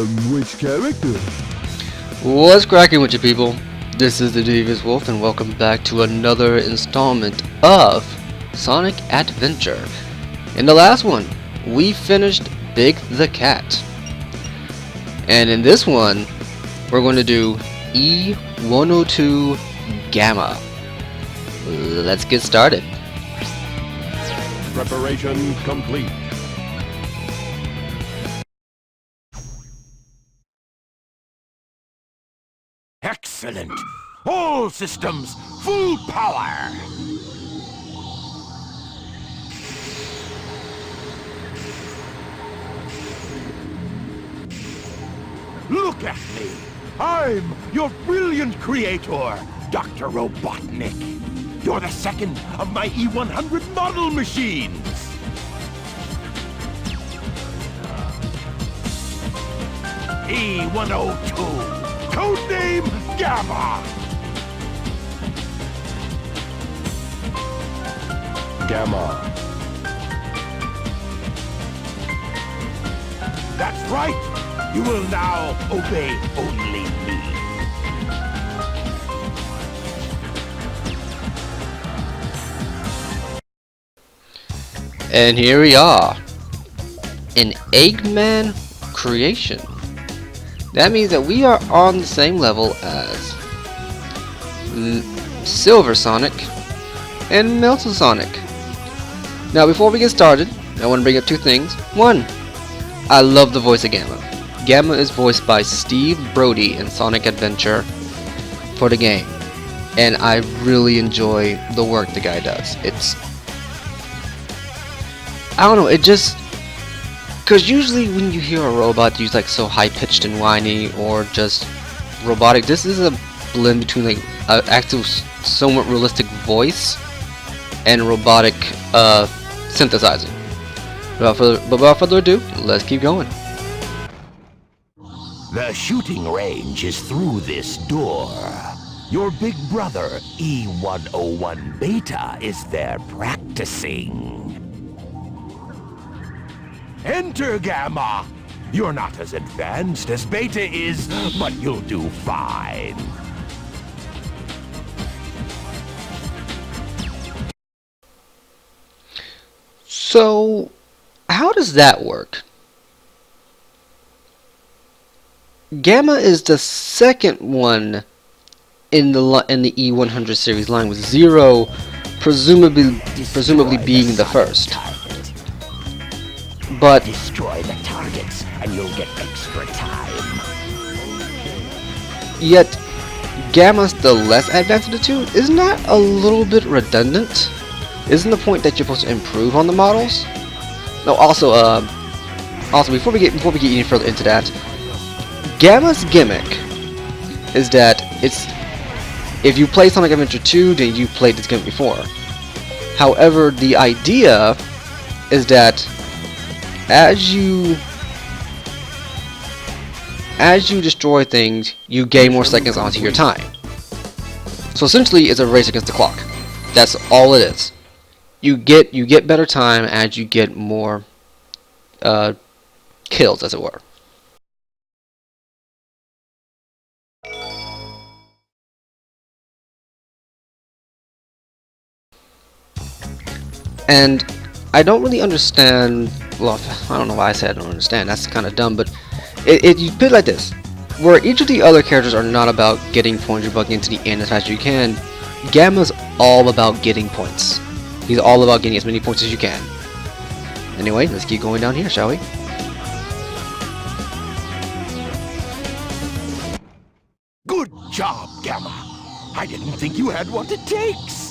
Which character? What's cracking with you people? This is the Devious Wolf and welcome back to another installment of Sonic Adventure. In the last one, we finished Big the Cat. And in this one, we're going to do E102 Gamma. Let's get started. Preparation complete. Excellent! All systems, full power! Look at me! I'm your brilliant creator, Dr. Robotnik. You're the second of my E100 model machines! E102! Codename Gamma! Gamma. That's right! You will now obey only me. And here we are. An Eggman creation. That means that we are on the same level as Silver Sonic and Metal Sonic. Now before we get started, I want to bring up two things. One, I love the voice of Gamma. Gamma is voiced by Steve Brody in Sonic Adventure for the game. And I really enjoy the work the guy does. I don't know, it just... Because usually when you hear a robot use like so high-pitched and whiny or just robotic, this is a blend between like an actual somewhat realistic voice and robotic synthesizing. But without further ado, let's keep going. The shooting range is through this door. Your big brother, E101 Beta, is there practicing. Enter, Gamma! You're not as advanced as Beta is, but you'll do fine. So, how does that work? Gamma is the second one in the E100 series line, with Zero presumably being the first. But Destroy the targets and you'll get extra time. yet, Gamma's the less advanced of the two. Isn't that a little bit redundant? Isn't the point that you're supposed to improve on the models? No. Also, before we get any further into that, Gamma's gimmick is that if you play Sonic Adventure 2, then you played this gimmick before. However, the idea is that as you destroy things, you gain more seconds onto your time. So essentially, it's a race against the clock. That's all it is. You get better time as you get more kills, as it were. And I don't really understand. Well, I don't know why I said I don't understand. That's kind of dumb, but you put it like this: where each of the other characters are not about getting points or bugging into the end as fast as you can, Gamma's all about getting points. He's all about getting as many points as you can. Anyway, let's keep going down here, shall we? Good job, Gamma. I didn't think you had what it takes.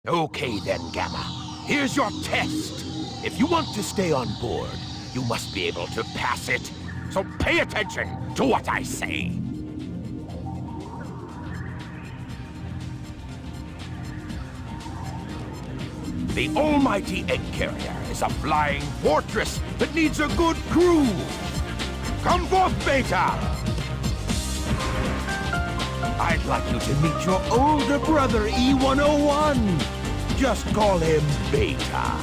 Okay then, Gamma. Here's your test. If you want to stay on board, you must be able to pass it. So pay attention to what I say. The almighty Egg Carrier is a flying fortress that needs a good crew. Come forth, Beta! I'd like you to meet your older brother, E101. Just call him Beta.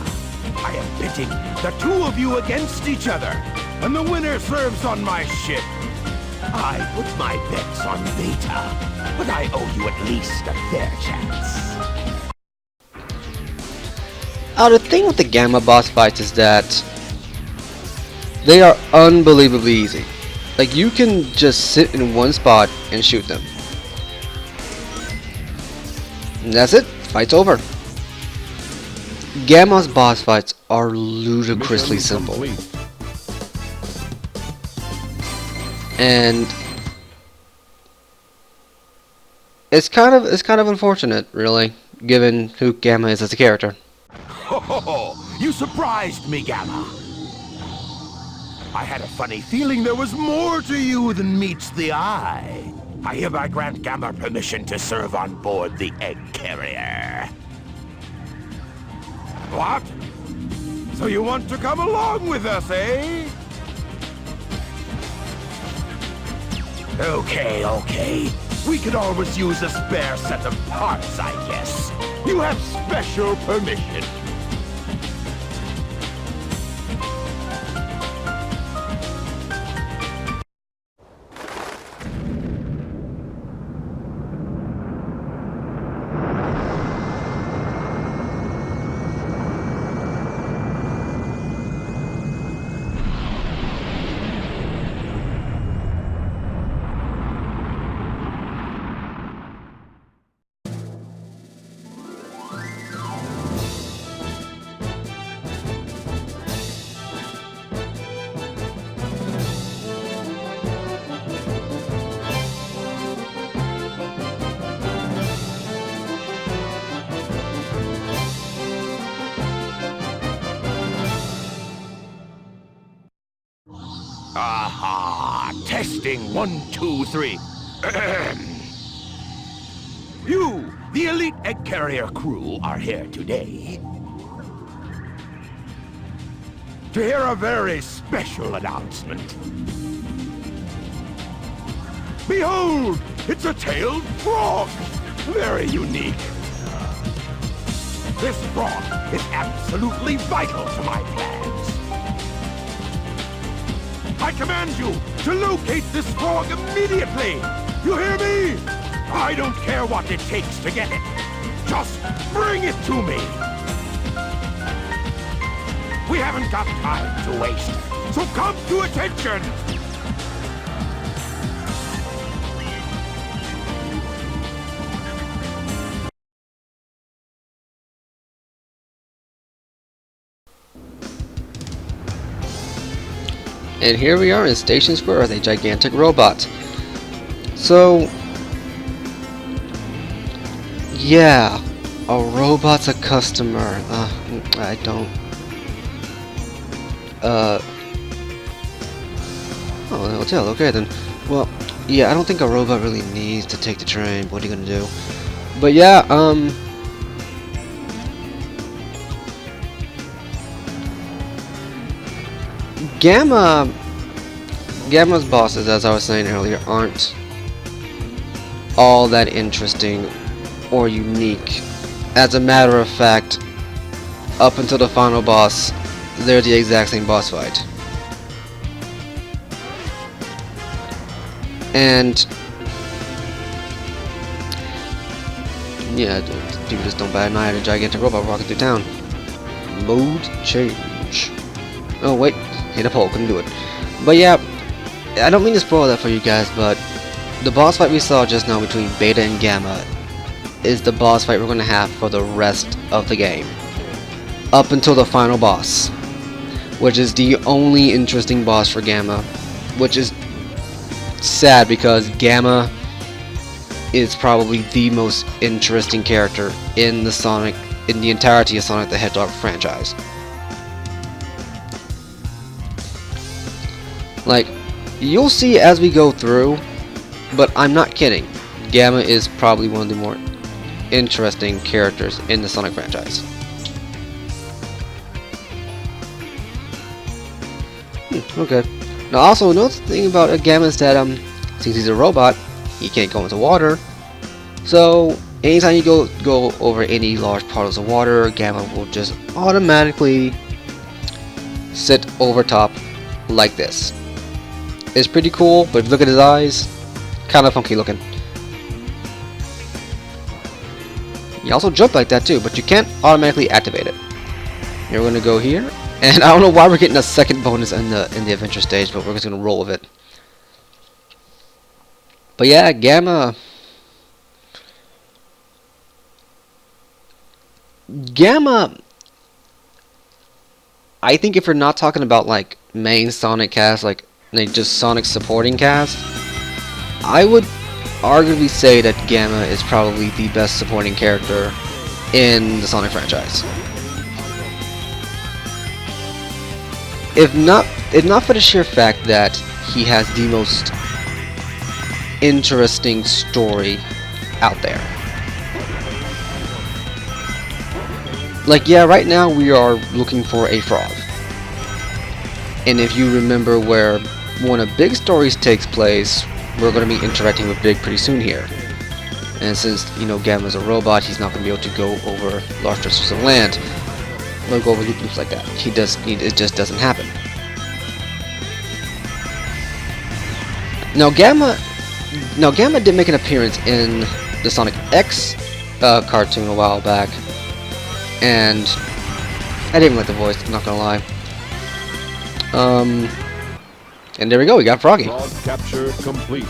I I am pitting the two of you against each other, and the winner serves on my ship. I put my bets on Beta, but I owe you at least a fair chance. The thing with the Gamma boss fights is that they are unbelievably easy. Like, you can just sit in one spot and shoot them. And that's it. Fight's over. Gamma's boss fights are ludicrously Mission simple. complete. And it's kind of unfortunate, really, given who Gamma is as a character. Ho ho ho! You surprised me, Gamma. I had a funny feeling there was more to you than meets the eye. I hereby grant Gamma permission to serve on board the egg carrier. What? So you want to come along with us, eh? Okay. We could always use a spare set of parts, I guess. You have special permission. Aha! Testing 1, 2, 3. You, the elite egg carrier crew, are here today to hear a very special announcement. Behold! It's a tailed frog! Very unique. This frog is absolutely vital to my plans. I command you to locate this frog immediately! You hear me? I don't care what it takes to get it. Just bring it to me! We haven't got time to waste, so come to attention! And here we are in Station Square with a gigantic robot. So, yeah, a robot's a customer. I don't. Oh, the hotel. Okay then. Well, yeah, I don't think a robot really needs to take the train. What are you gonna do? But yeah, Gamma's bosses, as I was saying earlier, aren't all that interesting or unique. As a matter of fact, up until the final boss, they're the exact same boss fight. And yeah, people just don't bat an eye at a gigantic robot walking through town. Mode change. Oh wait, hit a pole, couldn't do it. But yeah, I don't mean to spoil that for you guys, but the boss fight we saw just now between Beta and Gamma is the boss fight we're going to have for the rest of the game. Up until the final boss, which is the only interesting boss for Gamma, which is sad because Gamma is probably the most interesting character in the entirety of Sonic the Hedgehog franchise. Like, you'll see as we go through, but I'm not kidding. Gamma is probably one of the more interesting characters in the Sonic franchise. Okay. Now also, another thing about Gamma is that since he's a robot, he can't go into water. So anytime you go over any large puddles of water, Gamma will just automatically sit over top like this. It's pretty cool, but if you look at his eyes, kind of funky looking. You also jump like that too, but you can't automatically activate it. You're gonna go here, and I don't know why we're getting a second bonus in the adventure stage, but we're just gonna roll with it. But yeah, Gamma, I think if you're not talking about like main Sonic cast, like just Sonic supporting cast, I would arguably say that Gamma is probably the best supporting character in the Sonic franchise. If not for the sheer fact that he has the most interesting story out there. Like, yeah, right now we are looking for a frog. And if you remember where one of Big's stories takes place, we're going to be interacting with Big pretty soon here. And since, you know, Gamma's a robot, he's not going to be able to go over large stretches of land. Or go over loop-loops like that. It just doesn't happen. Now Gamma did make an appearance in the Sonic X cartoon a while back. And I didn't even like the voice, I'm not gonna lie. And there we go, we got Froggy. Frog capture complete.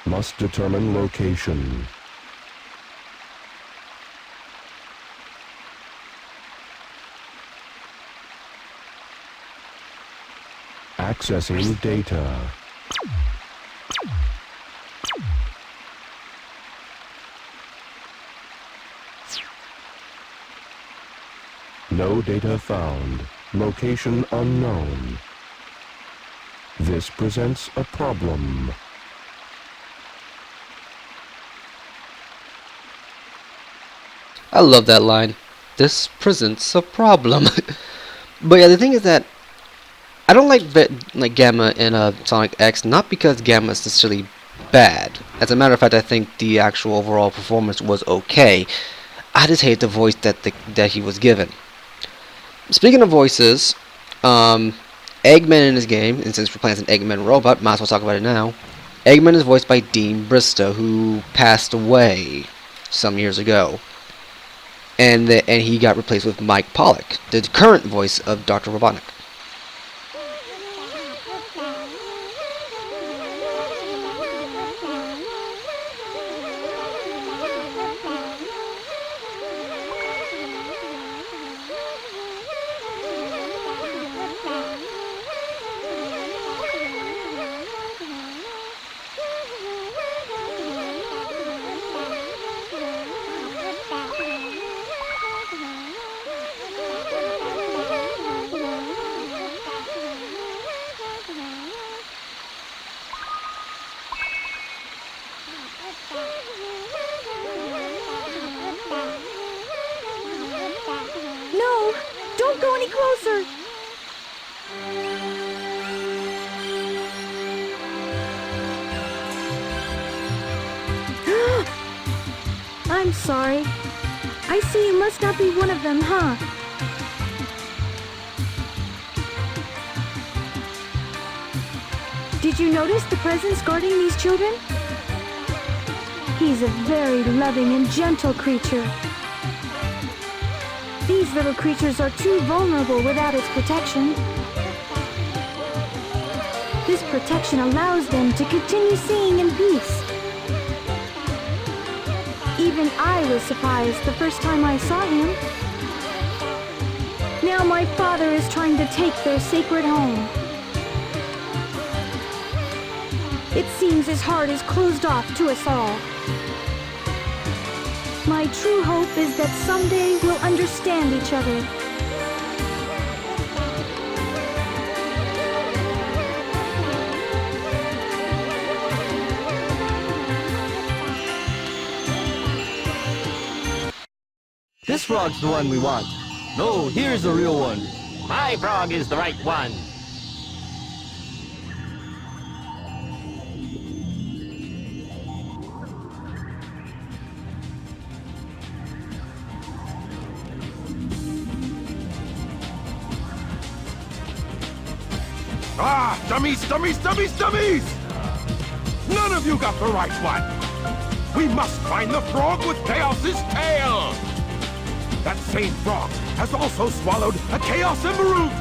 Must determine location. Accessing data. No data found. Location unknown. This presents a problem. I love that line. This presents a problem. But yeah, the thing is that I don't like Gamma in Sonic X, not because Gamma is necessarily bad. As a matter of fact, I think the actual overall performance was okay. I just hate the voice that he was given. Speaking of voices, Eggman in his game, and since we're playing as an Eggman robot, might as well talk about it now. Eggman is voiced by Dean Bristow, who passed away some years ago. And he got replaced with Mike Pollock, the current voice of Dr. Robotnik. No! Don't go any closer! I'm sorry. I see you must not be one of them, huh? Did you notice the presence guarding these children? He's a very loving and gentle creature. These little creatures are too vulnerable without its protection. This protection allows them to continue seeing in peace. Even I was surprised the first time I saw him. Now my father is trying to take their sacred home. It seems his heart is closed off to us all. My true hope is that someday we'll understand each other. This frog's the one we want. No, here's the real one. My frog is the right one. Ah, dummies, dummies, dummies, dummies! None of you got the right one. We must find the frog with Chaos's tail. That same frog has also swallowed a Chaos Emerald.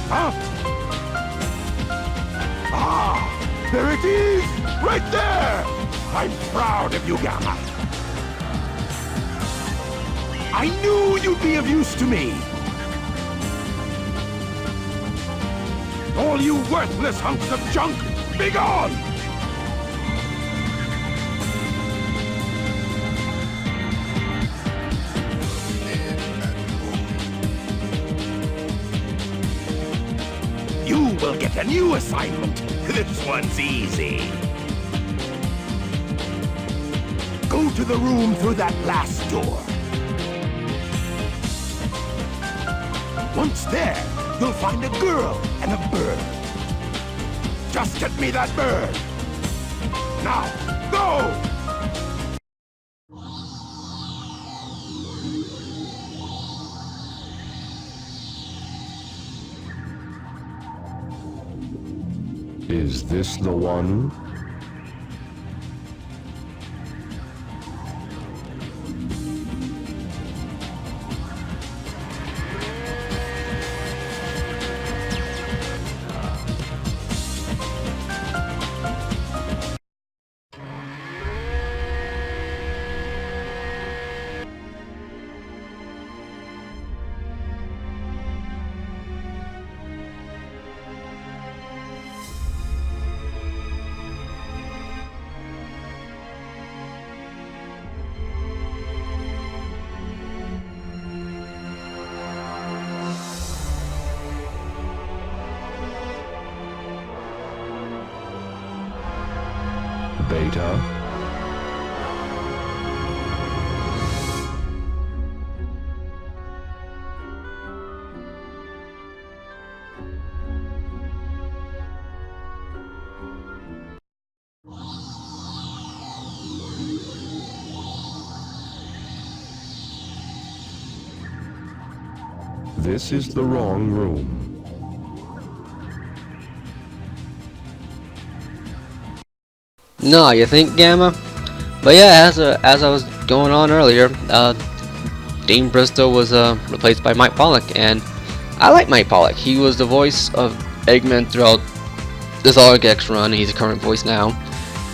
Huh? Ah, there it is! Right there! I'm proud of you, Gamma. I knew you'd be of use to me. All you worthless hunks of junk, be gone! You will get a new assignment. This one's easy. Go to the room through that last door. Once there, you'll find a girl and a bird. Just get me that bird. Now, go! Is this the one? Beta? This is the wrong room. No, you think, Gamma? But yeah, as I was going on earlier, Dean Bristow was replaced by Mike Pollock, and I like Mike Pollock. He was the voice of Eggman throughout this Arc X run. He's a current voice now,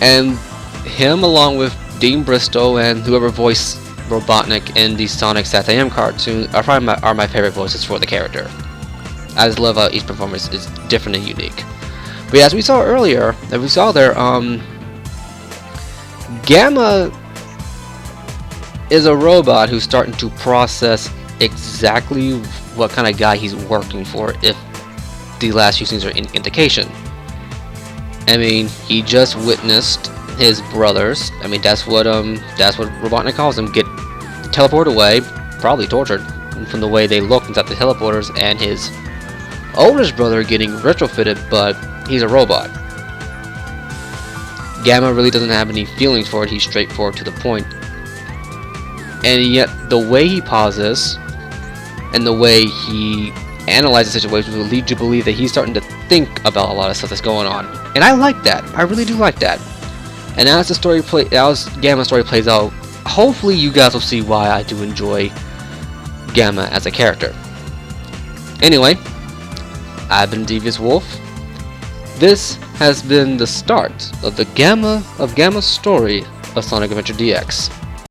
and him along with Dean Bristow and whoever voiced Robotnik in the Sonic SatAM cartoon are probably my favorite voices for the character. I just love how each performance is different and unique. But yeah, as we saw earlier, Gamma is a robot who's starting to process exactly what kind of guy he's working for, if the last few scenes are any indication. I mean, he just witnessed his brothers. I mean, that's what Robotnik calls them, get teleported away, probably tortured, from the way they looked inside the teleporters, and his oldest brother getting retrofitted, but he's a robot. Gamma really doesn't have any feelings for it. He's straightforward to the point. And yet, the way he pauses and the way he analyzes situations will lead you to believe that he's starting to think about a lot of stuff that's going on. And I like that. I really do like that. And as Gamma's story plays out, hopefully you guys will see why I do enjoy Gamma as a character. Anyway, I've been Devious Wolf. This has been the start of the Gamma story of Sonic Adventure DX.